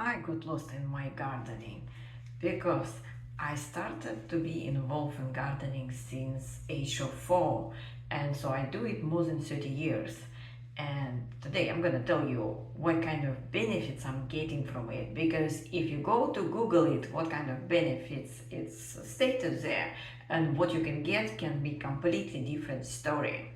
I got lost in my gardening because I started to be involved in gardening since age of 4, and so I do it more than 30 years. And today I'm gonna tell you what kind of benefits I'm getting from it, because if you go to Google it, what kind of benefits it's stated there and what you can get can be completely different story.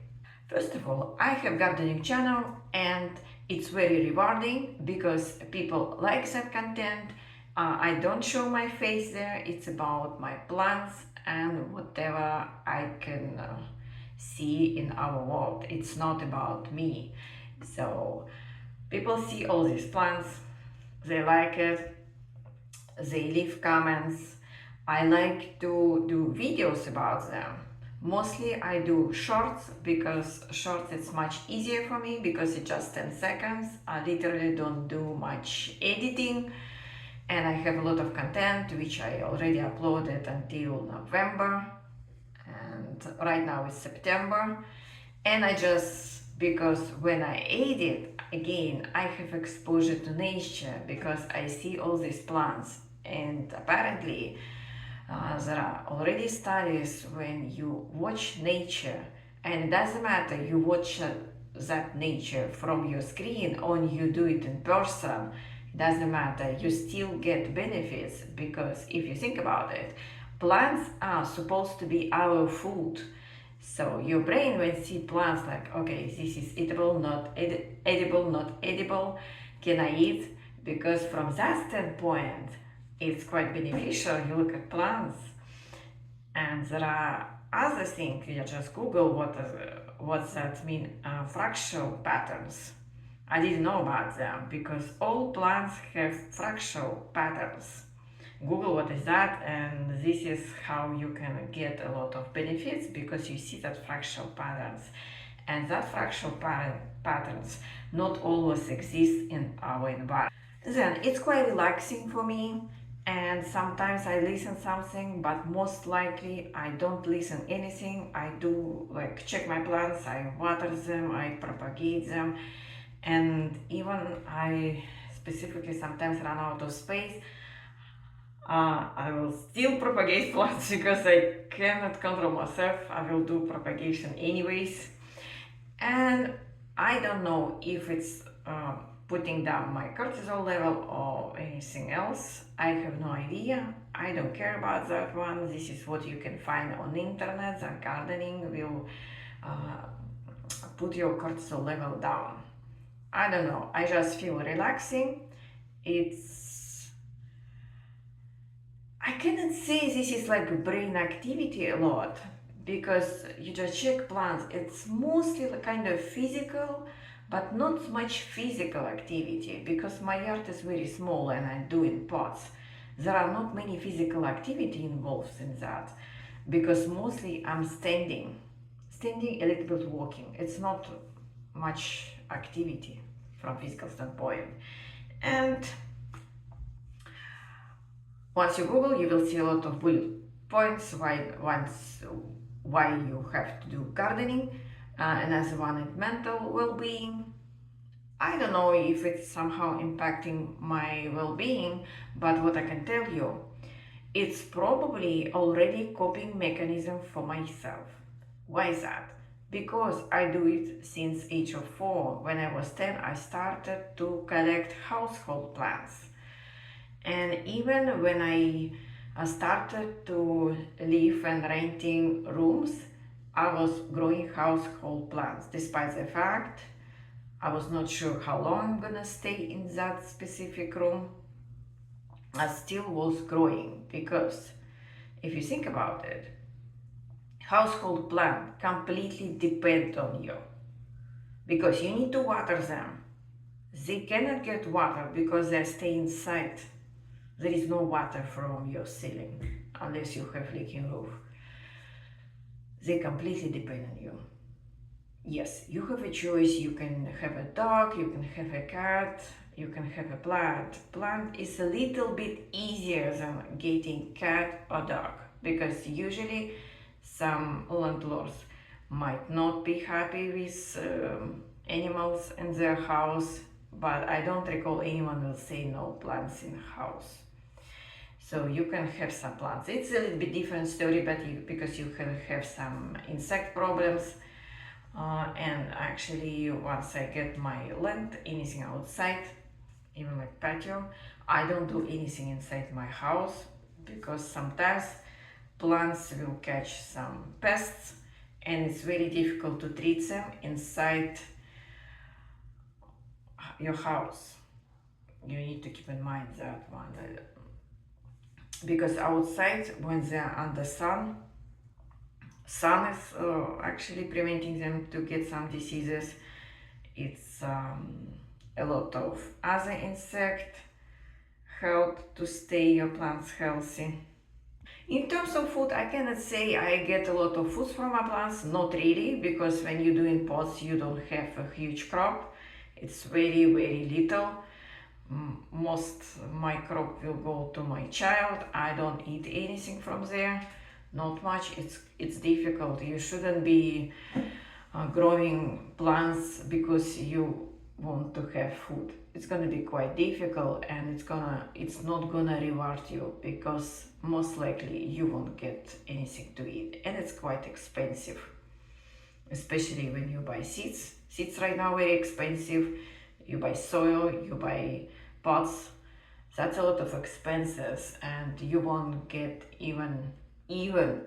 First of all, I have gardening channel and it's very rewarding because people like that content. I don't show my face there. It's about my plants and whatever I can see in our world. It's not about me. So people see all these plants, they like it, they leave comments. I like to do videos about them. Mostly I do shorts because shorts it's much easier for me because it's just 10 seconds. I literally don't do much editing and I have a lot of content which I already uploaded until November, and right now it's September. And I just, because when I edit again I have exposure to nature because I see all these plants, and apparently there are already studies when you watch nature, and it doesn't matter you watch that nature from your screen or you do it in person, it doesn't matter, you still get benefits. Because if you think about it, plants are supposed to be our food. So your brain will see plants like, okay, this is edible, not edible, not edible, can I eat? Because from that standpoint, it's quite beneficial. You look at plants, and there are other things. You just Google what that mean, fractal patterns. I didn't know about them because all plants have fractal patterns. Google what is that, and this is how you can get a lot of benefits because you see that fractal patterns, and that fractal patterns not always exist in our environment. Then it's quite relaxing for me, and sometimes I listen something, but most likely I don't listen anything. I do like check my plants, I water them, I propagate them, and even I specifically sometimes run out of space. I will still propagate plants because I cannot control myself. I will do propagation anyways. And I don't know if it's putting down my cortisol level or anything else. I have no idea. I don't care about that one. This is what you can find on the internet. That gardening will uh, put your cortisol level down. I don't know. I just feel relaxing. It's, I cannot say this is like brain activity a lot because you just check plants. It's mostly kind of physical, but not much physical activity because my yard is very small and I do in pots. There are not many physical activity involved in that because mostly I'm standing a little bit walking. It's not much activity from physical standpoint. And once you Google, you will see a lot of bullet points why you have to do gardening. Another one is mental well-being. I don't know if it's somehow impacting my well-being, but what I can tell you, it's probably already coping mechanism for myself. Why is that? Because I do it since age of 4. When I was 10, I started to collect household plants. And even when I started to live and renting rooms, I was growing household plants, despite the fact I was not sure how long I'm gonna stay in that specific room. I still was growing because if you think about it, household plant completely depend on you because you need to water them. They cannot get water because they stay inside. There is no water from your ceiling unless you have leaking roof. They completely depend on you. Yes, you have a choice. You can have a dog, you can have a cat, you can have a plant. Plant is a little bit easier than getting cat or dog because usually some landlords might not be happy with animals in their house, but I don't recall anyone will say no plants in house. So you can have some plants. It's a little bit different story, but because you can have some insect problems. And actually, once I get my land, anything outside, even like patio, I don't do anything inside my house because sometimes plants will catch some pests and it's very difficult to treat them inside your house. You need to keep in mind that one because outside when they're under sun is actually preventing them to get some diseases. It's a lot of other insect help to stay your plants healthy. In terms of food, I cannot say I get a lot of food from my plants, not really, because when you do in pots, you don't have a huge crop. It's very, very little. Most my crop will go to my child. I don't eat anything from there. Not much. It's difficult. You shouldn't be growing plants because you want to have food. It's gonna be quite difficult, and it's not gonna reward you because most likely you won't get anything to eat, and it's quite expensive, especially when you buy seeds. Seeds right now very expensive. You buy soil, you buy pots. That's a lot of expenses, and you won't get even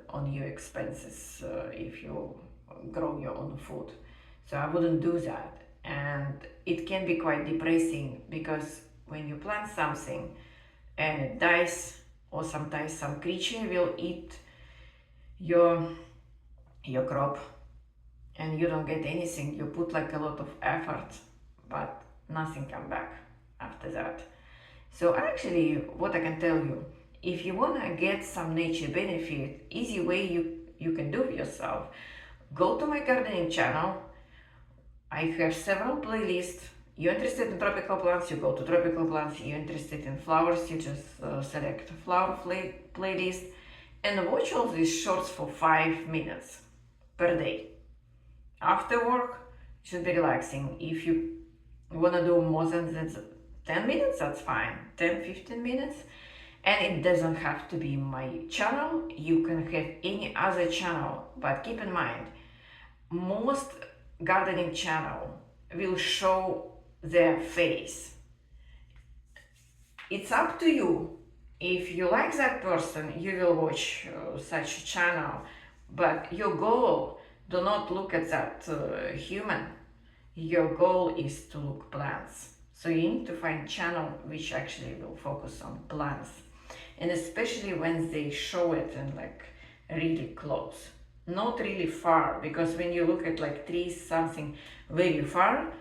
on your expenses if you grow your own food. So I wouldn't do that. And it can be quite depressing because when you plant something and it dies, or sometimes some creature will eat your crop and you don't get anything. You put like a lot of effort, but nothing come back after that. So actually, what I can tell you, if you want to get some nature benefit, easy way you can do it yourself, go to my gardening channel. I have several playlists. You're interested in tropical plants, you go to tropical plants. You're interested in flowers, you just select flower playlist and watch all these shorts for 5 minutes per day. After work, it should be relaxing. If you want to do more than 10 minutes, that's fine. 10-15 minutes. And it doesn't have to be my channel. You can have any other channel. But keep in mind, most gardening channel will show their face. It's up to you. If you like that person, you will watch such channel. But your goal, do not look at that human. Your goal is to look plants. So you need to find channel which actually will focus on plants. And especially when they show it in like really close. Not really far, because when you look at like trees, something very far,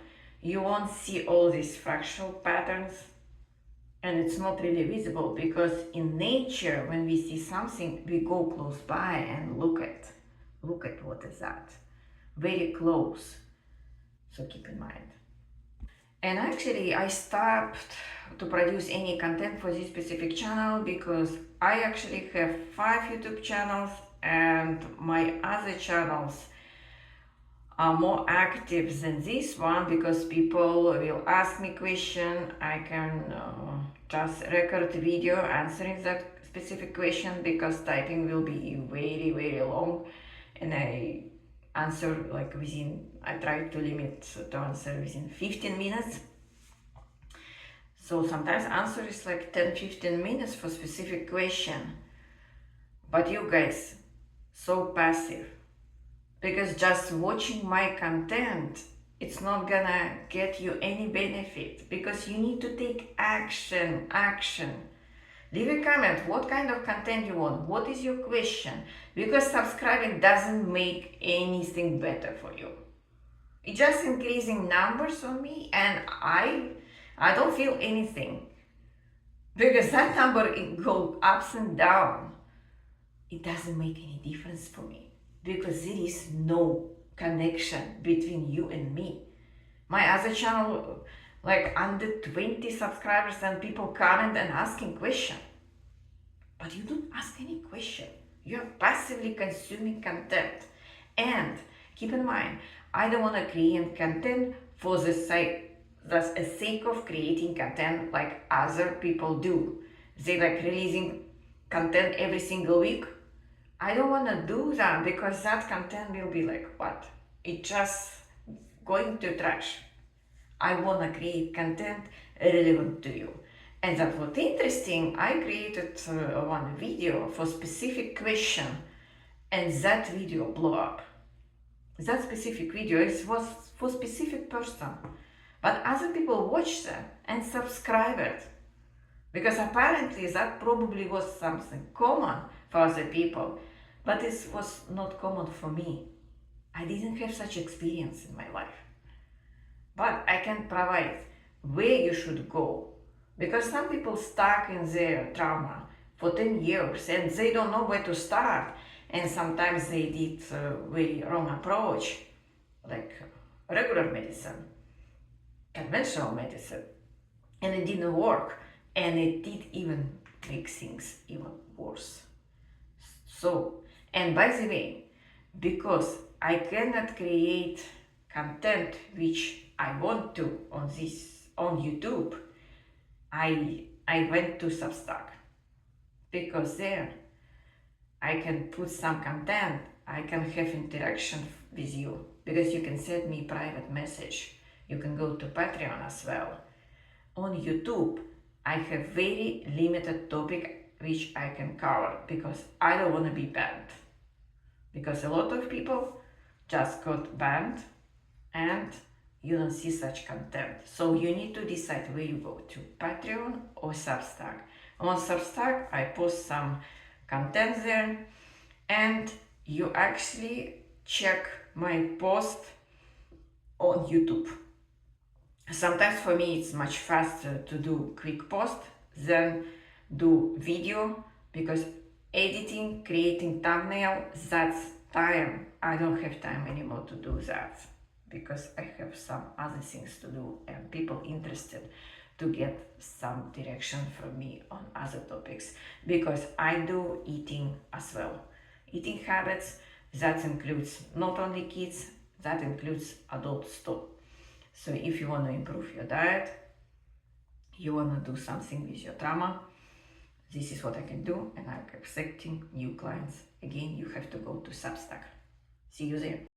you won't see all these fractal patterns, and it's not really visible because in nature, when we see something, we go close by and look at what is that, very close. So keep in mind. And actually, I stopped to produce any content for this specific channel because I actually have 5 YouTube channels and my other channels are more active than this one because people will ask me question. I can just record video answering that specific question because typing will be very, very long, and I answer like I try to limit to answer within 15 minutes. So sometimes answer is like 10-15 minutes for specific question. But you guys, so passive. Because just watching my content, it's not gonna get you any benefit. Because you need to take action. Leave a comment, what kind of content you want, what is your question. Because subscribing doesn't make anything better for you. It's just increasing numbers on me, and I don't feel anything. Because that number, it goes ups and down. It doesn't make any difference for me. Because there is no connection between you and me. My other channel, like under 20 subscribers, and people comment and asking question. But you don't ask any question. You're passively consuming content. And keep in mind, I don't want to create content for the just a sake of creating content like other people do. They like releasing content every single week. I don't want to do that because that content will be like what? It just going to trash. I want to create content relevant to you. And that was interesting. I created one video for specific question, and that video blew up. That specific video was for specific person, but other people watched them and subscribed because apparently that probably was something common for other people, but it was not common for me. I didn't have such experience in my life, but I can provide where you should go because some people stuck in their trauma for 10 years and they don't know where to start, and sometimes they did a very wrong approach like regular medicine, conventional medicine, and it didn't work, and it did even make things even worse. So, and by the way, because I cannot create content which I want to on YouTube, I went to Substack because there I can put some content, I can have interaction with you because you can send me private message. You can go to Patreon as well. On YouTube, I have very limited topic which I can cover because I don't want to be banned. Because a lot of people just got banned and you don't see such content. So you need to decide where you go to, Patreon or Substack. On Substack, I post some content there, and you actually check my post on YouTube. Sometimes for me it's much faster to do quick post than do video because editing, creating thumbnail, that's time. I don't have time anymore to do that because I have some other things to do and people interested to get some direction from me on other topics because I do eating as well. Eating habits, that includes not only kids, that includes adults too. So if you want to improve your diet, you want to do something with your trauma, this is what I can do, and I'm accepting new clients. Again, you have to go to Substack. See you there.